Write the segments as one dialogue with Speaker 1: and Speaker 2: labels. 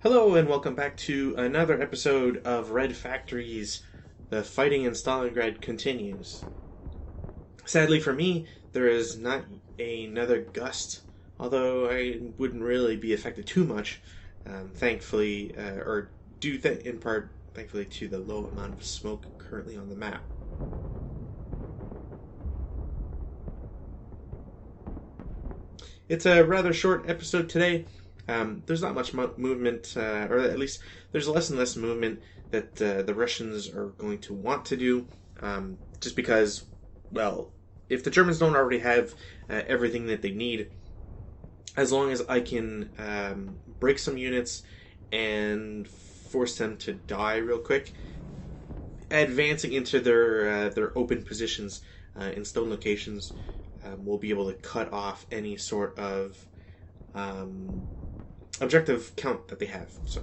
Speaker 1: Hello and welcome back to another episode of Red Factories. The fighting in Stalingrad continues. Sadly for me, there is not another gust, although I wouldn't really be affected too much, thankfully, or due in part, thankfully, to the low amount of smoke currently on the map. It's a rather short episode today. There's not much movement, or at least there's less and less movement that the Russians are going to want to do, just because, well, if the Germans don't already have everything that they need, as long as I can break some units and force them to die real quick, advancing into their open positions in stone locations, we'll be able to cut off any sort of objective count that they have. So.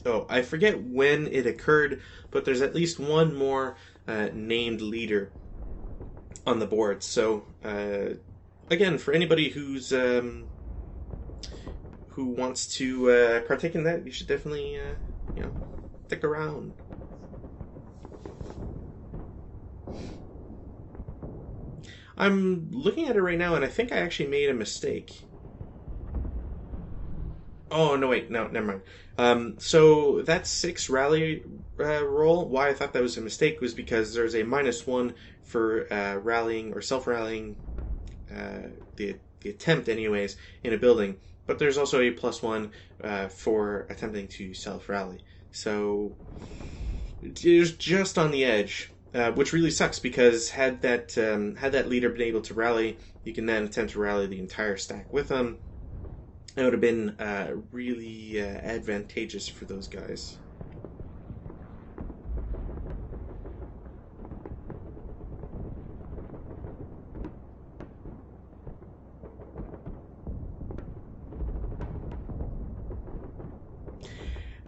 Speaker 1: Oh, I forget when it occurred, but there's at least one more named leader on the board. So, again, for anybody who wants to partake in that, you should definitely, stick around. I'm looking at it right now, and I think I actually made a mistake. Oh, no, wait, no, never mind. So that 6 rally roll, why I thought that was a mistake was because there's a -1 for rallying or self-rallying, the attempt anyways, in a building, but there's also a +1 for attempting to self-rally. So it's just on the edge. Which really sucks because had that leader been able to rally, you can then attempt to rally the entire stack with them. It would have been really advantageous for those guys.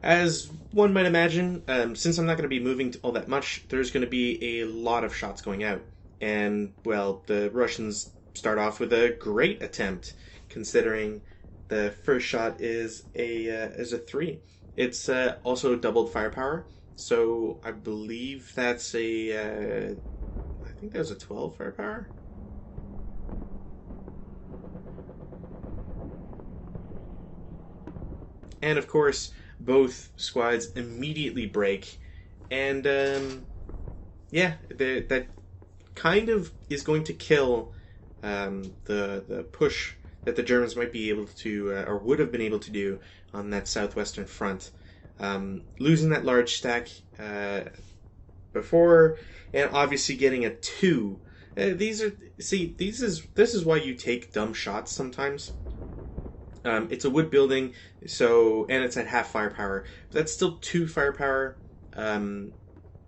Speaker 1: As one might imagine, since I'm not going to be moving all that much, there's going to be a lot of shots going out. And, well, the Russians start off with a great attempt, considering the first shot is a 3. It's also doubled firepower, so I believe that's I think that was a 12 firepower. And of course, both squads immediately break, and that kind of is going to kill the push that the Germans might be able to, or would have been able to do on that southwestern front. Losing that large stack before, and obviously getting a 2. This is why you take dumb shots sometimes. It's a wood building, and it's at half firepower. But that's still 2 firepower,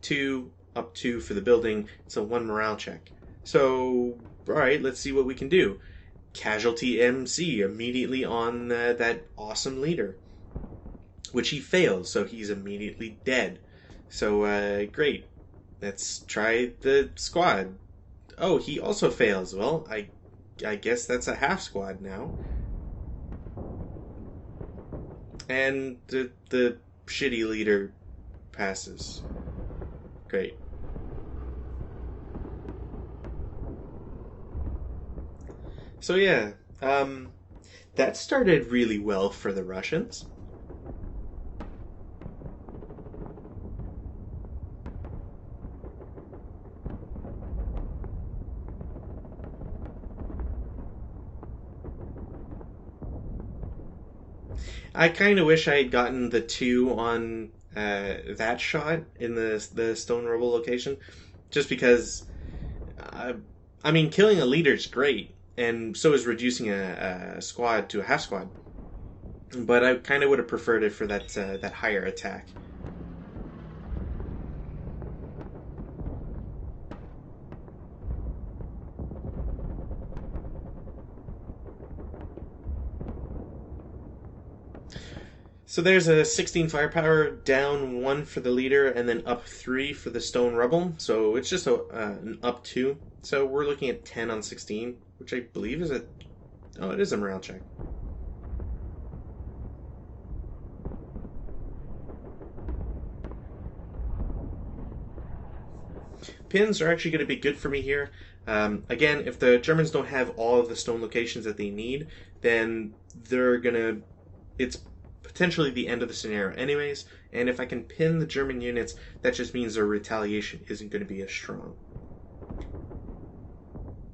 Speaker 1: 2 up 2 for the building. It's a 1 morale check. So, all right, let's see what we can do. Casualty MC immediately on that awesome leader, which he fails, so he's immediately dead. So great. Let's try the squad. Oh, he also fails. Well, I guess that's a half squad now. And the shitty leader passes. Great. So yeah, that started really well for the Russians. I kind of wish I had gotten the 2 on that shot in the stone rubble location, just because, I mean, killing a leader is great, and so is reducing a squad to a half squad. But I kind of would have preferred it for that higher attack. So there's a 16 firepower, down 1 for the leader, and then up 3 for the stone rubble. So it's just an up 2. So we're looking at 10 on 16, which I believe is a... Oh, it is a morale check. Pins are actually going to be good for me here. Again, if the Germans don't have all of the stone locations that they need, then they're going to... It's potentially the end of the scenario anyways, and if I can pin the German units, that just means their retaliation isn't going to be as strong.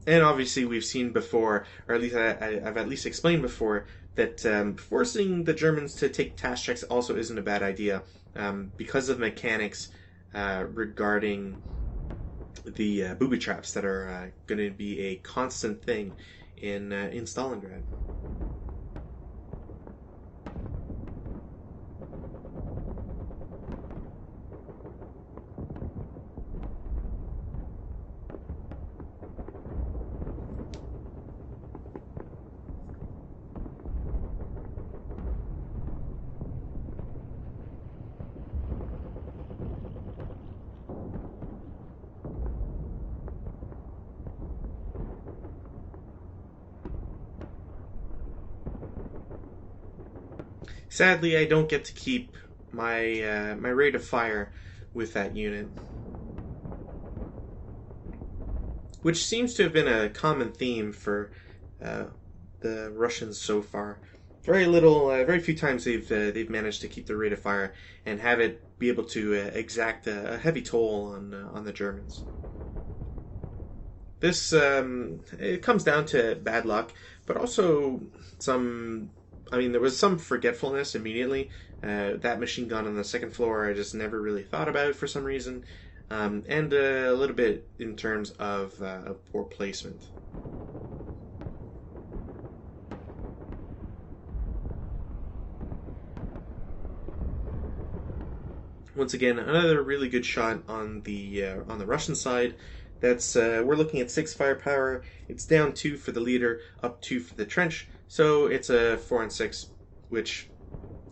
Speaker 1: And obviously we've seen before, or at least I've at least explained before, that forcing the Germans to take task checks also isn't a bad idea, because of mechanics regarding the booby traps that are going to be a constant thing in Stalingrad. Sadly, I don't get to keep my rate of fire with that unit, which seems to have been a common theme for uh, the Russians so far. Very few times they've managed to keep the rate of fire and have it be able to exact a heavy toll on the Germans. This it comes down to bad luck, but also some. I mean, there was some forgetfulness immediately. That machine gun on the second floor, I just never really thought about for some reason, and a little bit in terms of poor placement. Once again, another really good shot on the Russian side. That's we're looking at 6 firepower. It's down 2 for the leader, up 2 for the trench. So it's a 4 and 6, which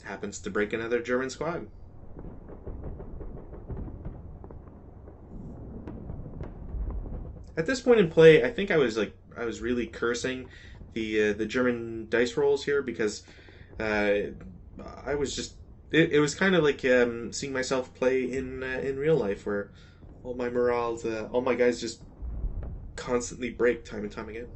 Speaker 1: happens to break another German squad. At this point in play, I think I was really cursing the German dice rolls here because I was just it was kind of like seeing myself play in real life where all my morales, all my guys just constantly break time and time again.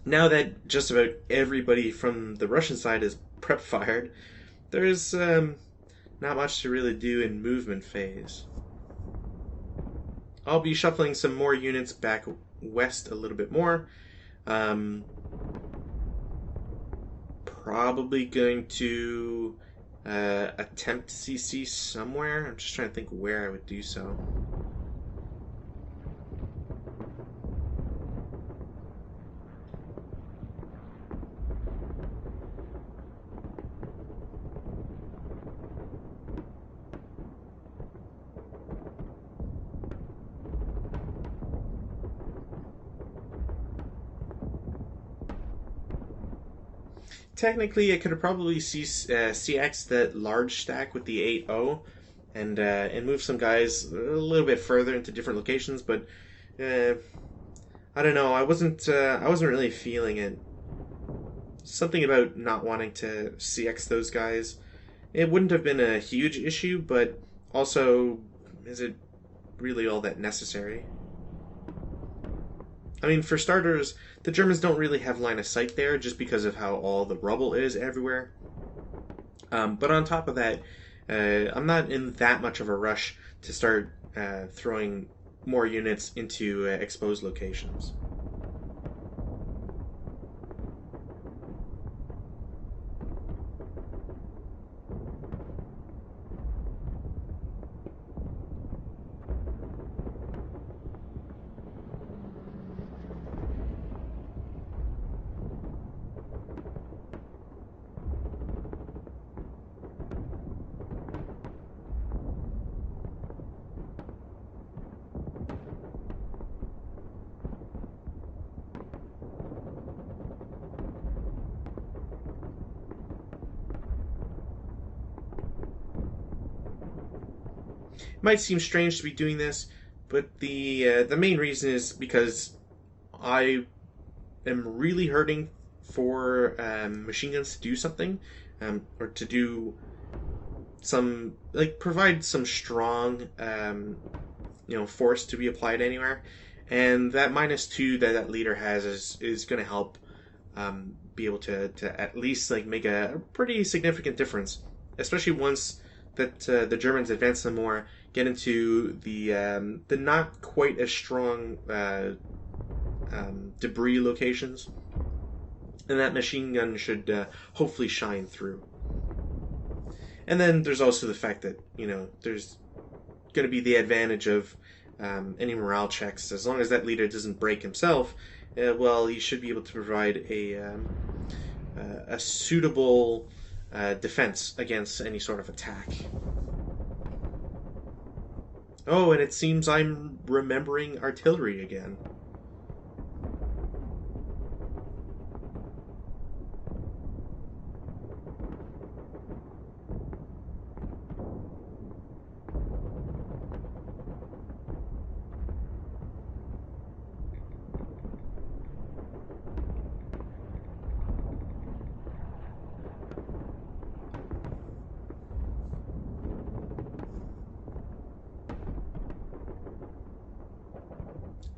Speaker 1: Now that just about everybody from the Russian side is prep fired, there's not much to really do in movement phase. I'll be shuffling some more units back west a little bit more. Um, Probably going to attempt CC somewhere. I'm just trying to think where I would do so. Technically, I could have probably CX that large stack with the 8-0 and move some guys a little bit further into different locations, but I don't know. I wasn't really feeling it. Something about not wanting to CX those guys. It wouldn't have been a huge issue, but also, is it really all that necessary? I mean, for starters, the Germans don't really have line of sight there just because of how all the rubble is everywhere. But on top of that, I'm not in that much of a rush to start throwing more units into exposed locations. It might seem strange to be doing this, but the main reason is because I am really hurting for machine guns to do something, or to do some like provide some strong force to be applied anywhere, and that -2 that that leader has is going to help be able to at least like make a pretty significant difference, especially once that the Germans advance some more, get into the not quite as strong debris locations, and that machine gun should hopefully shine through. And then there's also the fact that there's going to be the advantage of any morale checks. As long as that leader doesn't break himself, well, he should be able to provide a suitable defense against any sort of attack. Oh, and it seems I'm remembering artillery again.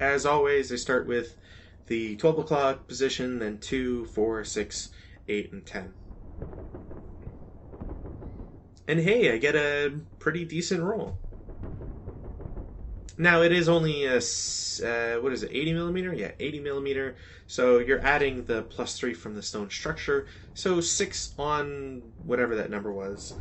Speaker 1: As always, I start with the 12 o'clock position, then 2, 4, 6, 8, and 10. And hey, I get a pretty decent roll. Now it is only a what is it, 80 millimeter? Yeah, 80 millimeter. So you're adding the +3 from the stone structure. So 6 on whatever that number was.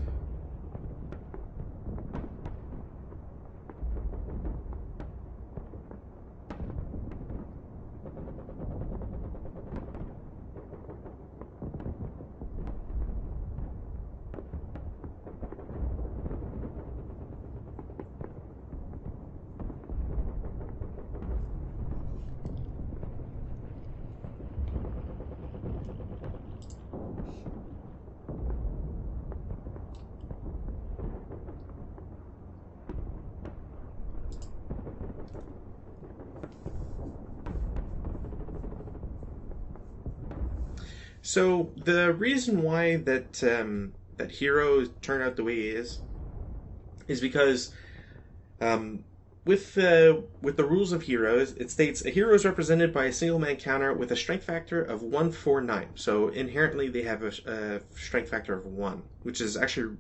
Speaker 1: So the reason why that hero turned out the way he is because with the rules of heroes, it states a hero is represented by a single man counter with a strength factor of 149. So inherently they have a strength factor of 1, which is actually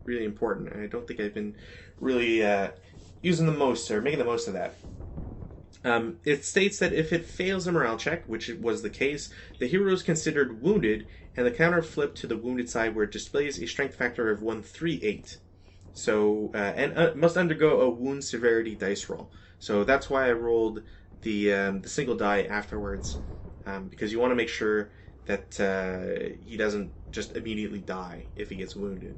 Speaker 1: really important. And I don't think I've been really using the most or making the most of that. It states that if it fails a morale check, which it was the case, the hero is considered wounded, and the counter flipped to the wounded side where it displays a strength factor of 138. So, and must undergo a wound severity dice roll. So that's why I rolled the single die afterwards, because you want to make sure that he doesn't just immediately die if he gets wounded.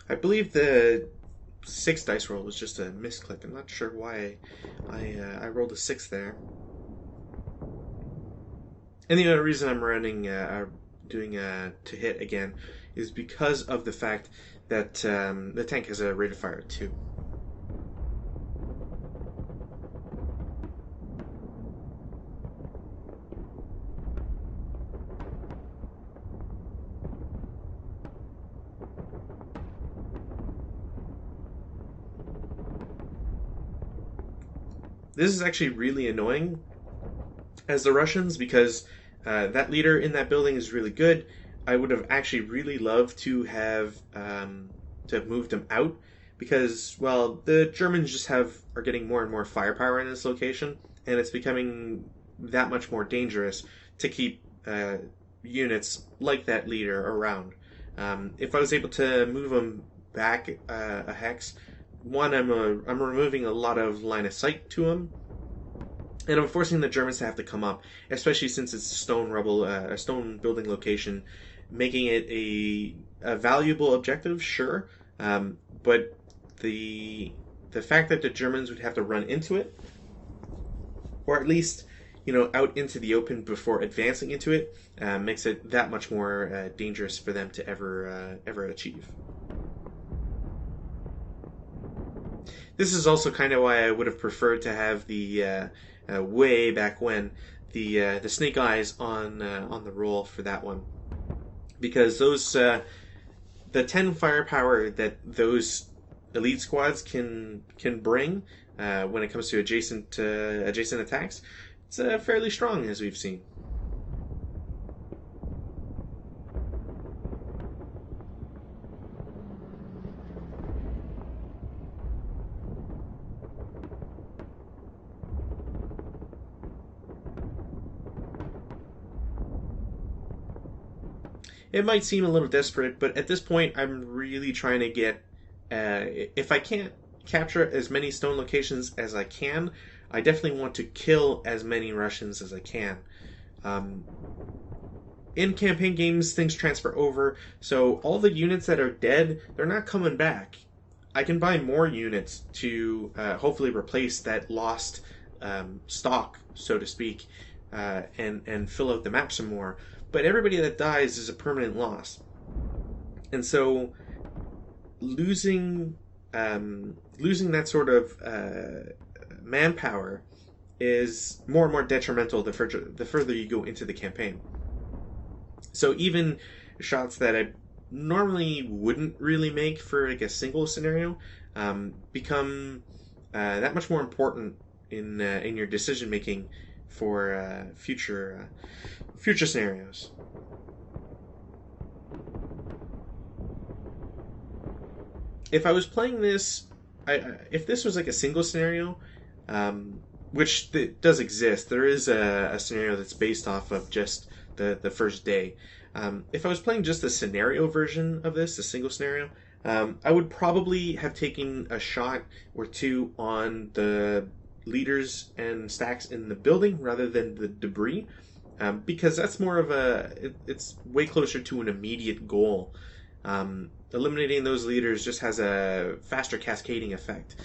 Speaker 1: I believe the 6 dice roll was just a misclick. I'm not sure why I rolled a 6 there. And the other reason I'm running doing to hit again is because of the fact that the tank has a rate of fire of 2. This is actually really annoying as the Russians because that leader in that building is really good. I would have actually really loved to have moved him out because, well, the Germans just are getting more and more firepower in this location, and it's becoming that much more dangerous to keep units like that leader around. If I was able to move him back a hex, one, I'm removing a lot of line of sight to him, and I'm forcing the Germans to have to come up, especially since it's a stone building location, making it a valuable objective, sure, but the fact that the Germans would have to run into it, or at least out into the open before advancing into it, makes it that much more dangerous for them to ever achieve. This is also kind of why I would have preferred to have the way back when the snake eyes on the roll for that one, because those the 10 firepower that those elite squads can bring when it comes to adjacent attacks, it's fairly strong, as we've seen. It might seem a little desperate, but at this point, I'm really trying to get. If I can't capture as many stone locations as I can, I definitely want to kill as many Russians as I can. In campaign games, things transfer over, so all the units that are dead, they're not coming back. I can buy more units to hopefully replace that lost stock, so to speak, and fill out the map some more. But everybody that dies is a permanent loss, and so losing that sort of manpower is more and more detrimental the further you go into the campaign. So even shots that I normally wouldn't really make for like a single scenario become that much more important in your decision making for future scenarios. If I was playing this, if this was like a single scenario, which does exist, there is a scenario that's based off of just the first day. If I was playing just the scenario version of this, the single scenario, I would probably have taken a shot or two on the leaders and stacks in the building rather than the debris, because that's more of it's way closer to an immediate goal. Eliminating those leaders just has a faster cascading effect.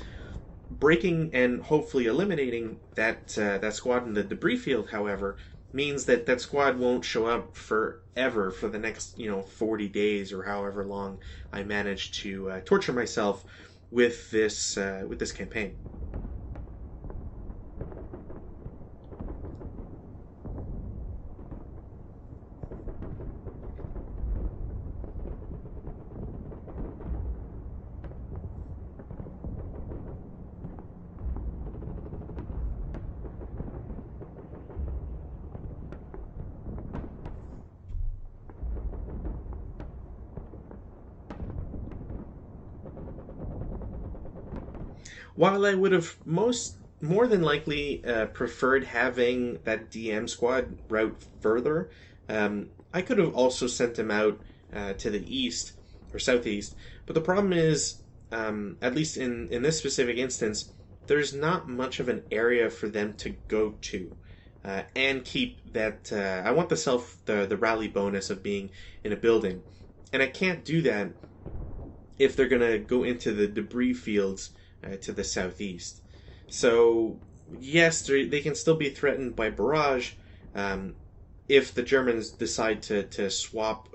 Speaker 1: Breaking and hopefully eliminating that squad in the debris field, however, means that squad won't show up forever for the next 40 days or however long I manage to torture myself with this campaign. While I would have more than likely preferred having that DM squad route further, I could have also sent them out to the east or southeast. But the problem is, at least in this specific instance, there's not much of an area for them to go to. And keep that. I want the rally bonus of being in a building, and I can't do that if they're going to go into the debris fields to the southeast. So, yes, they can still be threatened by barrage if the Germans decide to swap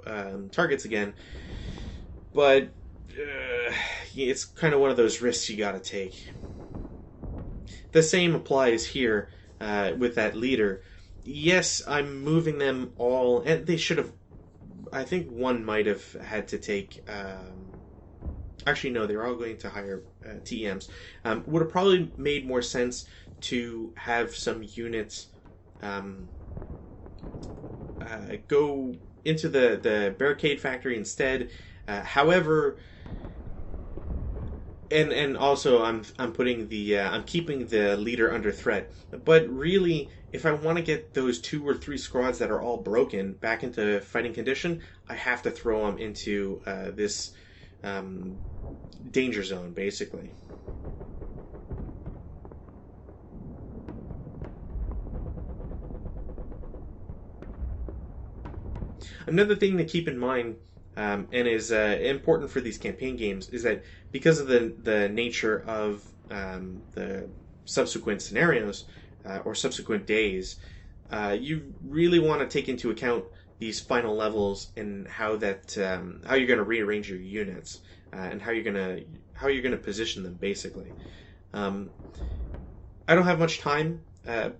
Speaker 1: targets again. But it's kind of one of those risks you got to take. The same applies here with that leader. Yes, I'm moving them all, and they should have. I think one might have had to take. Actually, no, they were all going to hire TEMs. Would have probably made more sense to have some units go into the barricade factory instead. However, and also I'm putting the I'm keeping the leader under threat. But really, if I want to get those 2 or 3 squads that are all broken back into fighting condition, I have to throw them into this danger zone, basically. Another thing to keep in mind, and is important for these campaign games, is that because of the nature of the subsequent scenarios or subsequent days, you really want to take into account these final levels and how you're going to rearrange your units and how you're going to position them, basically. I don't have much time,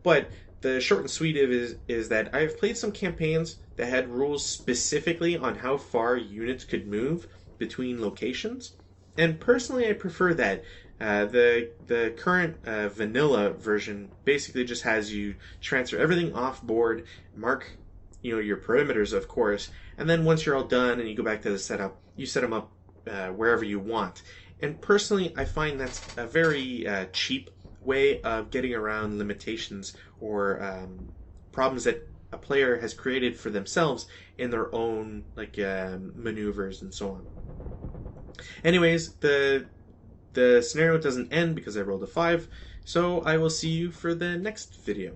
Speaker 1: but the short and sweet of it is that I've played some campaigns that had rules specifically on how far units could move between locations, and personally, I prefer that. The current vanilla version basically just has you transfer everything off board, mark your perimeters, of course, and then once you're all done and you go back to the setup, you set them up wherever you want. And personally, I find that's a very cheap way of getting around limitations or problems that a player has created for themselves in their own maneuvers and so on. Anyways, the scenario doesn't end because I rolled a 5, so I will see you for the next video.